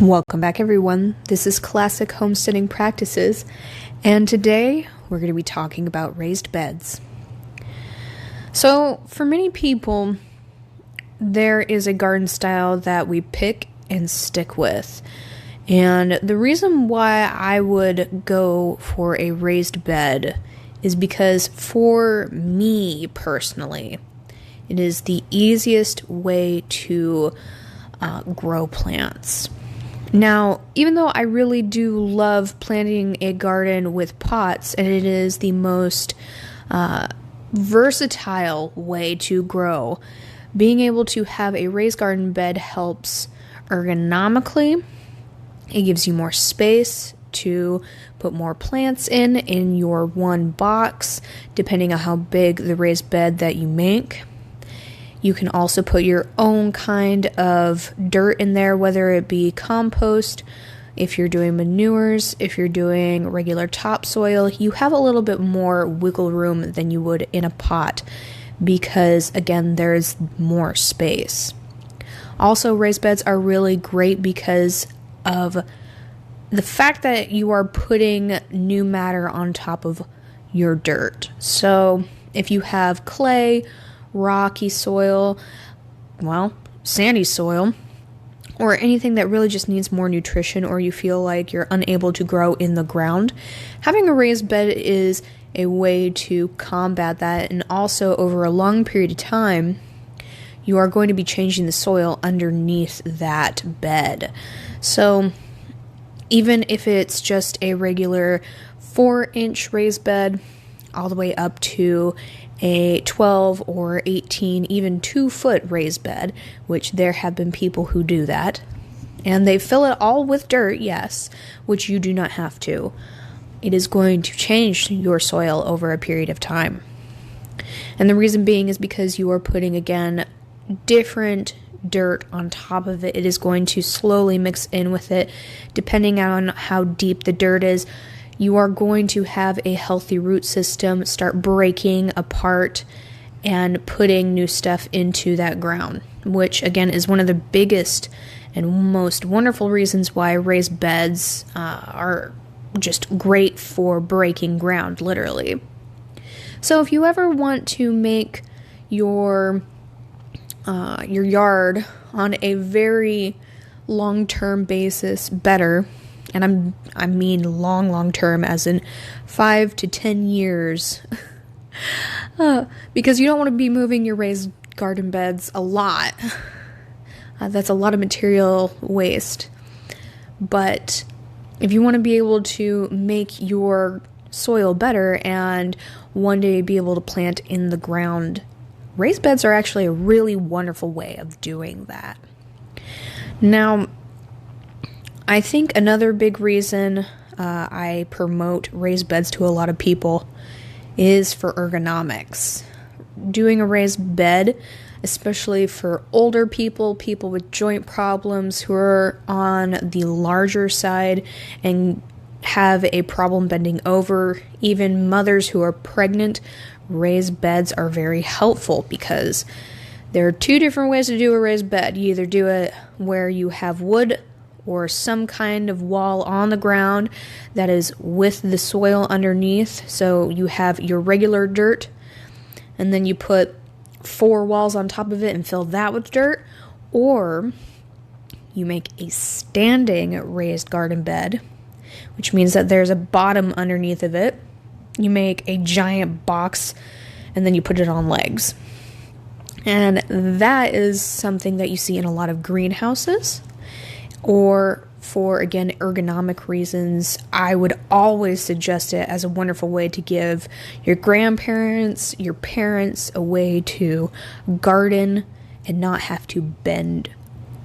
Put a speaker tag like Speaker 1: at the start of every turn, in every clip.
Speaker 1: Welcome back, everyone. This is Classic Homesteading Practices, and today we're going to be talking about raised beds. So, for many people, there is a garden style that we pick and stick with. And the reason why I would go for a raised bed is because for me personally, it is the easiest way to grow plants. Now, even though I really do love planting a garden with pots, and it is the most versatile way to grow, being able to have a raised garden bed helps ergonomically. It gives you more space to put more plants in your one box, depending on how big the raised bed that you make. You can also put your own kind of dirt in there, whether it be compost, if you're doing manures, if you're doing regular topsoil. You have a little bit more wiggle room than you would in a pot because, again, there's more space. Also, raised beds are really great because of the fact that you are putting new matter on top of your dirt. So if you have clay, rocky soil, sandy soil, or anything that really just needs more nutrition, or you feel like you're unable to grow in the ground, having a raised bed is a way to combat that. And also, over a long period of time, you are going to be changing the soil underneath that bed. So even if it's just a regular 4-inch raised bed, all the way up to a 12 or 18, even 2-foot raised bed, which there have been people who do that, and they fill it all with dirt, yes, which you do not have to. It is going to change your soil over a period of time. And the reason being is because you are putting, again, different dirt on top of it. It is going to slowly mix in with it, depending on how deep the dirt is. You are going to have a healthy root system start breaking apart and putting new stuff into that ground, which again is one of the biggest and most wonderful reasons why raised beds are just great for breaking ground, literally. So if you ever want to make your yard on a very long-term basis better, and I mean long term, as in 5 to 10 years, because you don't want to be moving your raised garden beds a lot. That's a lot of material waste. But if you want to be able to make your soil better and one day be able to plant in the ground, raised beds are actually a really wonderful way of doing that. Now, I think another big reason I promote raised beds to a lot of people is for ergonomics. Doing a raised bed, especially for older people, people with joint problems who are on the larger side and have a problem bending over, even mothers who are pregnant, raised beds are very helpful because there are 2 different ways to do a raised bed. You either do it where you have wood or some kind of wall on the ground that is with the soil underneath. So you have your regular dirt, and then you put 4 walls on top of it and fill that with dirt. Or you make a standing raised garden bed, which means that there's a bottom underneath of it. You make a giant box, and then you put it on legs. And that is something that you see in a lot of greenhouses. Or for, again, ergonomic reasons, I would always suggest it as a wonderful way to give your grandparents, your parents a way to garden and not have to bend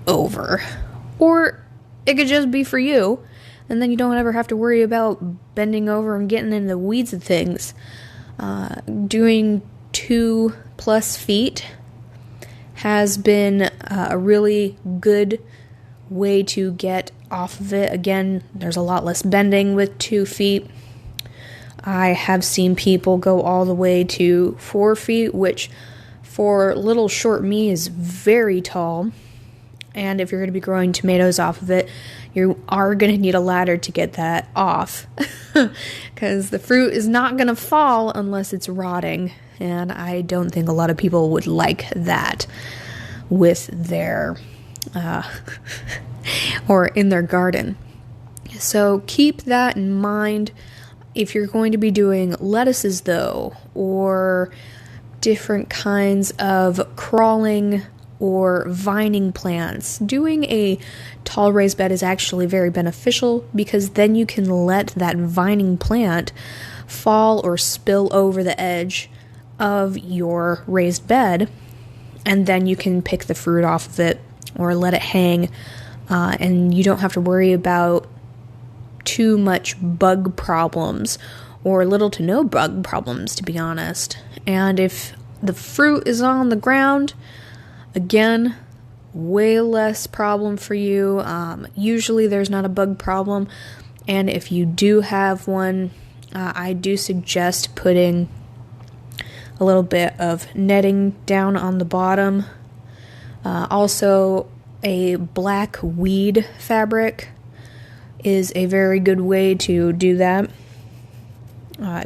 Speaker 1: over. Or it could just be for you, and then you don't ever have to worry about bending over and getting in the weeds of things. Doing 2+ feet has been a really good way to get off of it. Again, there's a lot less bending with 2 feet. I have seen people go all the way to 4 feet, which for little short me is very tall. And if you're going to be growing tomatoes off of it, you are going to need a ladder to get that off. Because the fruit is not going to fall unless it's rotting. And I don't think a lot of people would like that with their, or in their garden. So keep that in mind. If you're going to be doing lettuces though, or different kinds of crawling or vining plants, doing a tall raised bed is actually very beneficial, because then you can let that vining plant fall or spill over the edge of your raised bed, and then you can pick the fruit off of it or let it hang, and you don't have to worry about too much bug problems, or little to no bug problems, to be honest. And if the fruit is on the ground, again, way less problem for you. Usually there's not a bug problem, and if you do have one, I do suggest putting a little bit of netting down on the bottom. Also, a black weed fabric is a very good way to do that,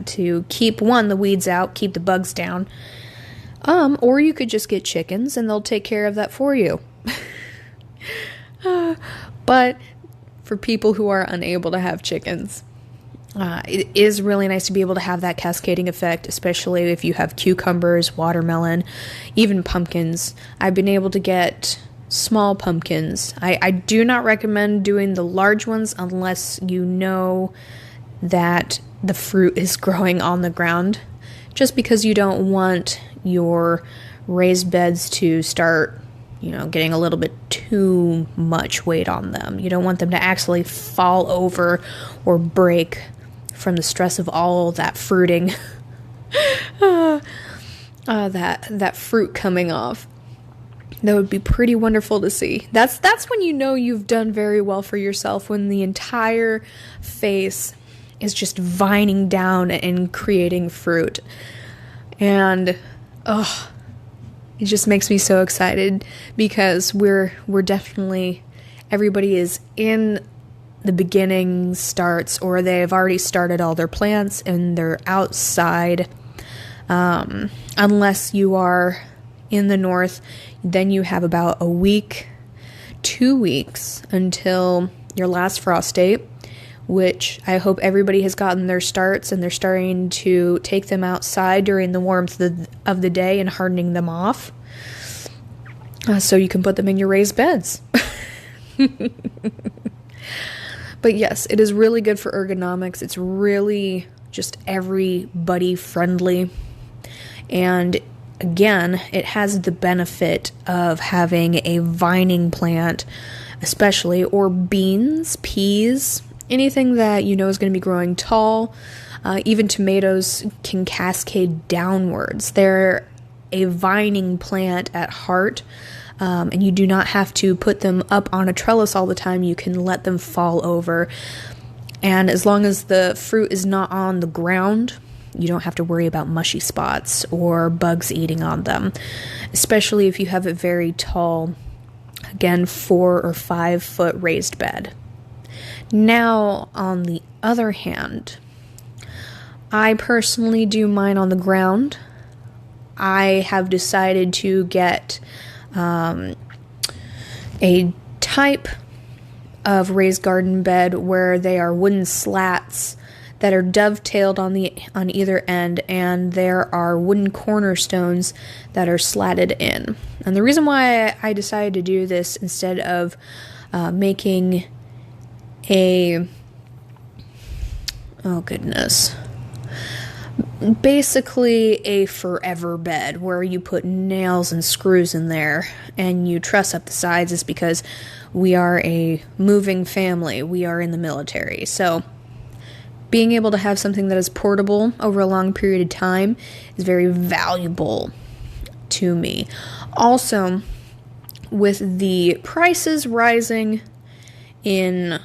Speaker 1: to keep, the weeds out, keep the bugs down. Or you could just get chickens and they'll take care of that for you. But for people who are unable to have chickens, it is really nice to be able to have that cascading effect, especially if you have cucumbers, watermelon, even pumpkins. I've been able to get small pumpkins. I do not recommend doing the large ones unless you know that the fruit is growing on the ground, just because you don't want your raised beds to start, getting a little bit too much weight on them. You don't want them to actually fall over or break from the stress of all that fruiting, that fruit coming off. That would be pretty wonderful to see. That's when you know you've done very well for yourself, when the entire face is just vining down and creating fruit. And it just makes me so excited, because we're definitely, everybody is in the beginning starts, or they've already started all their plants and they're outside. Unless you are in the north, then you have about a week, 2 weeks until your last frost date, which I hope everybody has gotten their starts and they're starting to take them outside during the warmth of the day and hardening them off, so you can put them in your raised beds. But yes, it is really good for ergonomics. It's really just everybody friendly. And again, it has the benefit of having a vining plant, especially, or beans, peas, anything that you know is going to be growing tall. Even tomatoes can cascade downwards. They're a vining plant at heart, and you do not have to put them up on a trellis all the time. You can let them fall over. And as long as the fruit is not on the ground, you don't have to worry about mushy spots or bugs eating on them, especially if you have a very tall, again, 4 or 5 foot raised bed. Now, on the other hand, I personally do mine on the ground. I have decided to get a type of raised garden bed where they are wooden slats that are dovetailed on either end, and there are wooden cornerstones that are slatted in. And the reason why I decided to do this instead of making basically a forever bed where you put nails and screws in there and you truss up the sides, is because we are a moving family. We are in the military. So being able to have something that is portable over a long period of time is very valuable to me. Also, with the prices rising in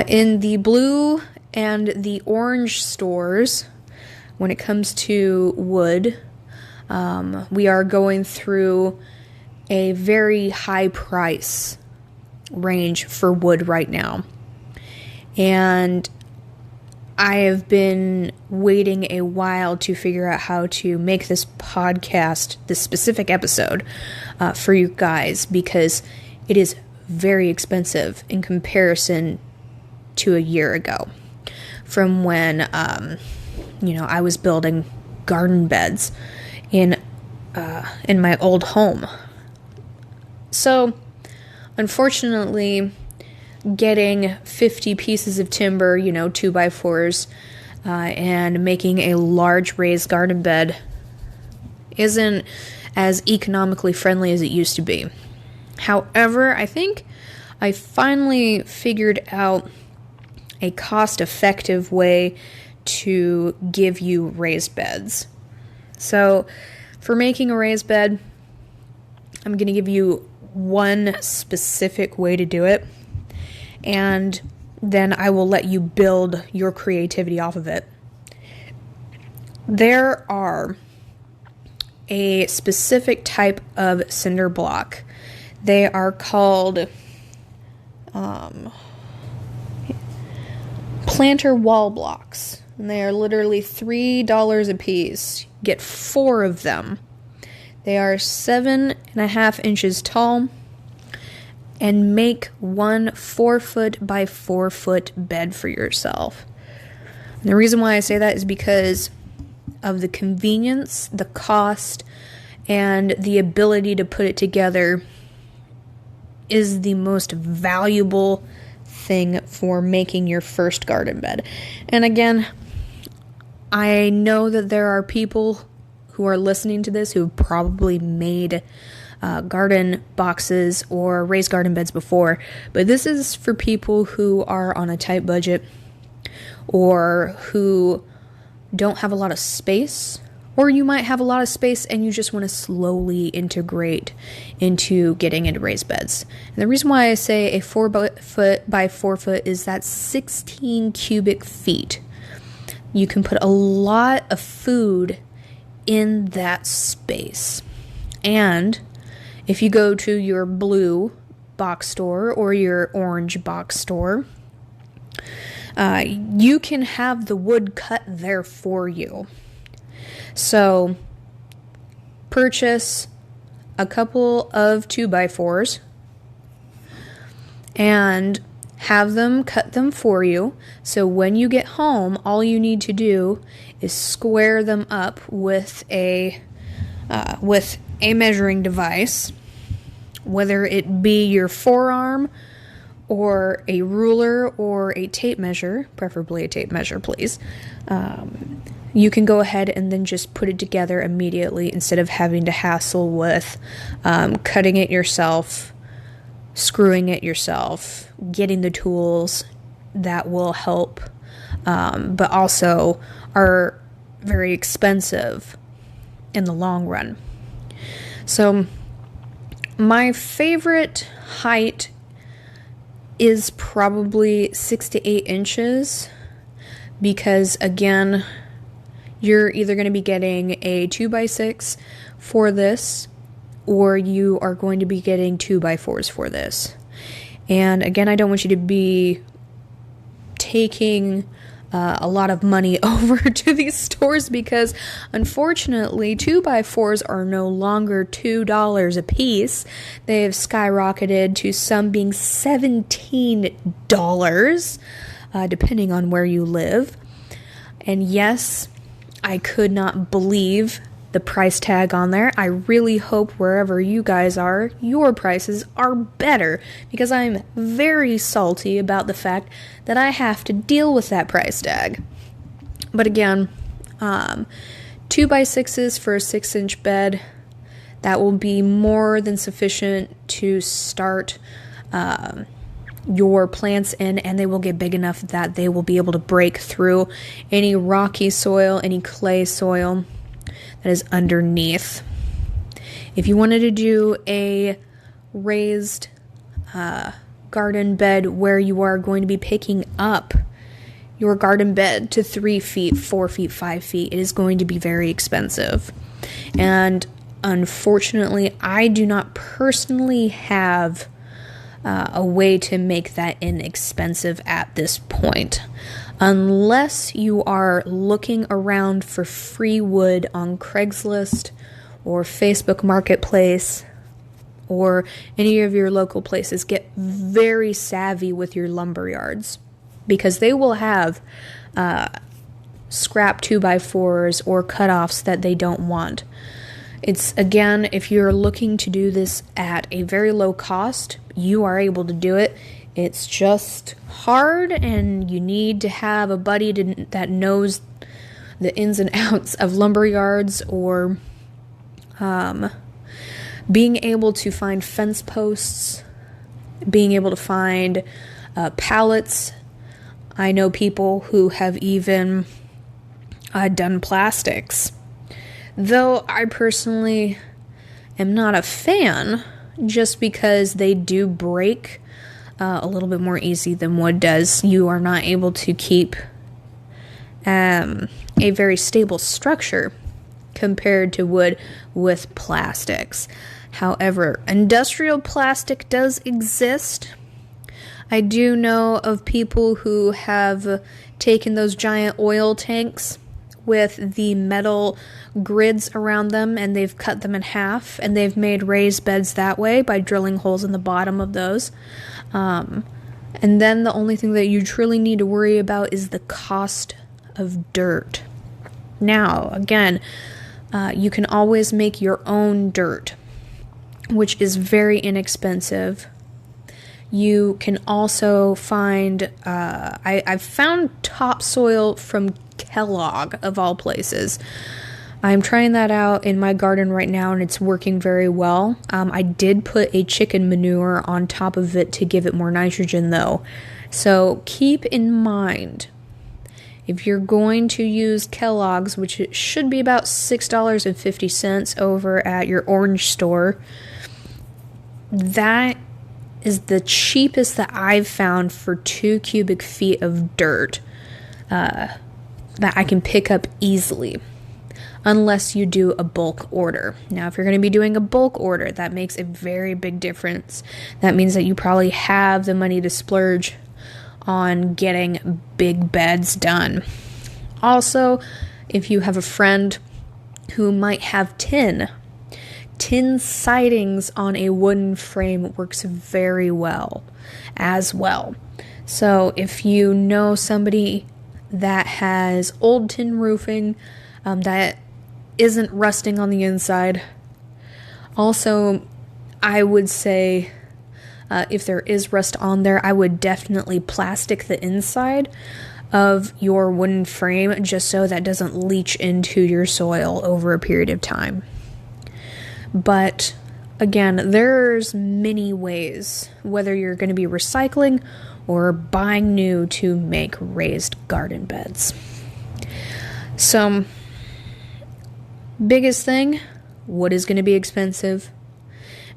Speaker 1: in the blue and the orange stores, when it comes to wood, we are going through a very high price range for wood right now. And I have been waiting a while to figure out how to make this podcast, this specific episode, for you guys, because it is very expensive in comparison to a year ago, from when, I was building garden beds in my old home. So, unfortunately, getting 50 pieces of timber, 2x4s, and making a large raised garden bed isn't as economically friendly as it used to be. However, I think I finally figured out a cost-effective way to give you raised beds. So, for making a raised bed, I'm going to give you one specific way to do it, and then I will let you build your creativity off of it. There are a specific type of cinder block. They are called planter wall blocks. And they are literally $3 a piece. Get 4 of them. They are 7.5 inches tall and make one 4-foot by 4-foot bed for yourself. And the reason why I say that is because of the convenience, the cost, and the ability to put it together is the most valuable thing for making your first garden bed. And again, I know that there are people who are listening to this who have probably made garden boxes or raised garden beds before, but this is for people who are on a tight budget or who don't have a lot of space, or you might have a lot of space and you just want to slowly integrate into getting into raised beds. And the reason why I say a 4-foot by 4-foot is that's 16 cubic feet. You can put a lot of food in that space. And if you go to your blue box store or your orange box store, you can have the wood cut there for you. So, purchase a couple of 2x4s and have them cut them for you. So when you get home, all you need to do is square them up with a measuring device, whether it be your forearm or a ruler or a tape measure, preferably a tape measure, please. You can go ahead and then just put it together immediately instead of having to hassle with cutting it yourself, screwing it yourself, getting the tools that will help, but also are very expensive in the long run. So my favorite height is probably 6 to 8 inches because, again, you're either going to be getting a 2x6 for this, or you are going to be getting 2x4s for this. And again, I don't want you to be taking a lot of money over to these stores because, unfortunately, 2x4s are no longer $2 a piece. They have skyrocketed to some being $17, depending on where you live. And yes, I could not believe the price tag on there. I really hope wherever you guys are, your prices are better, because I'm very salty about the fact that I have to deal with that price tag. But again, 2x6s for a 6-inch bed, that will be more than sufficient to start your plants in, and they will get big enough that they will be able to break through any rocky soil, any clay soil that is underneath. If you wanted to do a raised garden bed where you are going to be picking up your garden bed to 3 feet, 4 feet, 5 feet, it is going to be very expensive. And Unfortunately, I do not personally have a way to make that inexpensive at this point. Unless you are looking around for free wood on Craigslist or Facebook Marketplace or any of your local places, get very savvy with your lumber yards, because they will have scrap 2x4s or cutoffs that they don't want. It's, again, if you're looking to do this at a very low cost, you are able to do it. It's just hard, and you need to have a buddy that knows the ins and outs of lumber yards, or being able to find fence posts, being able to find pallets. I know people who have even done plastics. Though I personally am not a fan, just because they do break a little bit more easy than wood does. You are not able to keep a very stable structure compared to wood with plastics. However, industrial plastic does exist. I do know of people who have taken those giant oil tanks with the metal grids around them, and they've cut them in half, and they've made raised beds that way by drilling holes in the bottom of those. And then the only thing that you truly need to worry about is the cost of dirt. Now, again, you can always make your own dirt, which is very inexpensive. You can also find, I've found topsoil from Kellogg, of all places. I'm trying that out in my garden right now, and it's working very well. I did put a chicken manure on top of it to give it more nitrogen, though. So keep in mind, if you're going to use Kellogg's, which it should be about $6.50 over at your orange store, that is the cheapest that I've found for 2 cubic feet of dirt that I can pick up easily, unless you do a bulk order. Now, if you're going to be doing a bulk order, that makes a very big difference. That means that you probably have the money to splurge on getting big beds done. Also, if you have a friend who might have tin sidings on a wooden frame works very well as well. So if you know somebody that has old tin roofing that isn't rusting on the inside, also I would say if there is rust on there, I would definitely plastic the inside of your wooden frame just so that doesn't leach into your soil over a period of time. But again, there's many ways, whether you're going to be recycling or buying new, to make raised garden beds. So, biggest thing, wood is going to be expensive.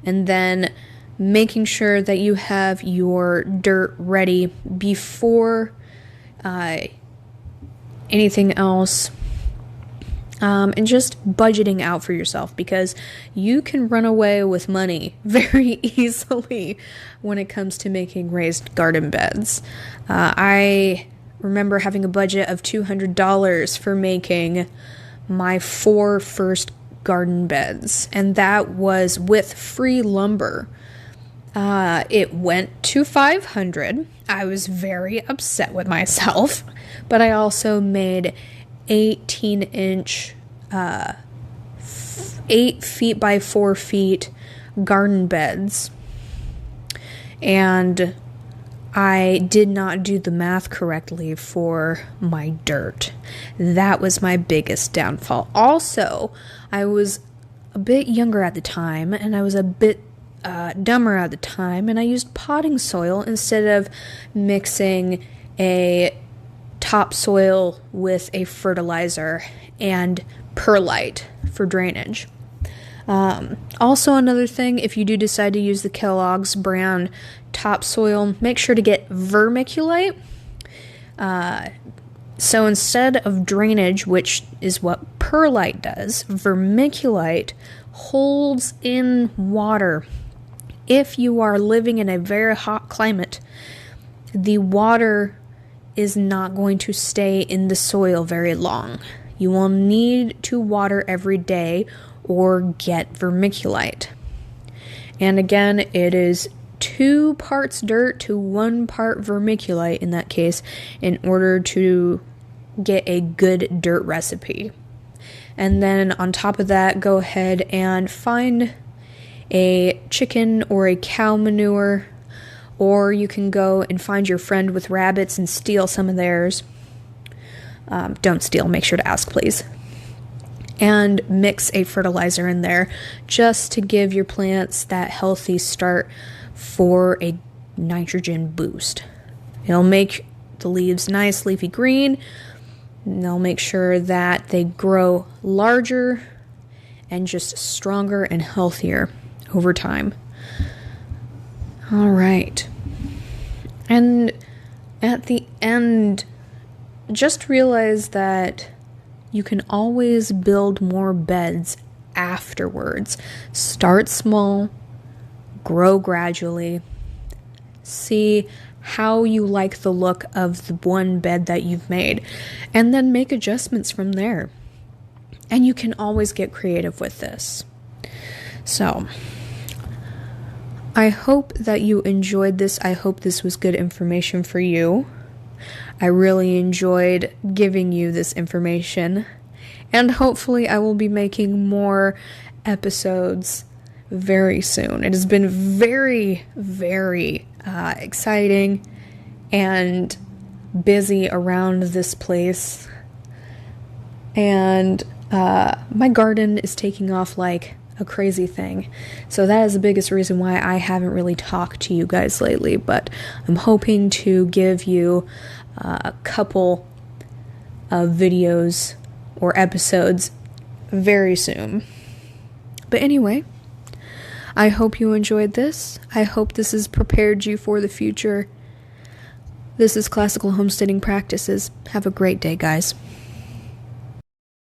Speaker 1: And then making sure that you have your dirt ready before anything else. And just budgeting out for yourself, because you can run away with money very easily when it comes to making raised garden beds. I remember having a budget of $200 for making my 4 first garden beds, and that was with free lumber. It went to $500. I was very upset with myself, but I also made 18-inch, 8 feet by 4 feet garden beds. And I did not do the math correctly for my dirt. That was my biggest downfall. Also, I was a bit younger at the time, and I was a bit dumber at the time, and I used potting soil instead of mixing a topsoil with a fertilizer and perlite for drainage. Also, another thing, if you do decide to use the Kellogg's brand topsoil, make sure to get vermiculite. So instead of drainage, which is what perlite does, vermiculite holds in water. If you are living in a very hot climate, the water is not going to stay in the soil very long. You will need to water every day or get vermiculite. And again, it is 2 parts dirt to 1 part vermiculite in that case in order to get a good dirt recipe. And then on top of that, go ahead and find a chicken or a cow manure, or you can go and find your friend with rabbits and steal some of theirs. Don't steal, make sure to ask, please. And mix a fertilizer in there just to give your plants that healthy start for a nitrogen boost. It'll make the leaves nice, leafy green. And they'll make sure that they grow larger and just stronger and healthier over time. All right. And at the end, just realize that you can always build more beds afterwards. Start small, grow gradually, see how you like the look of the one bed that you've made, and then make adjustments from there. And you can always get creative with this. So, I hope that you enjoyed this. I hope this was good information for you. I really enjoyed giving you this information, and hopefully I will be making more episodes very soon. It has been very, very exciting and busy around this place, and my garden is taking off like a crazy thing. So that is the biggest reason why I haven't really talked to you guys lately, but I'm hoping to give you a couple of videos or episodes very soon. But anyway, I hope you enjoyed this. I hope this has prepared you for the future. This is Classical Homesteading Practices. Have a great day, guys.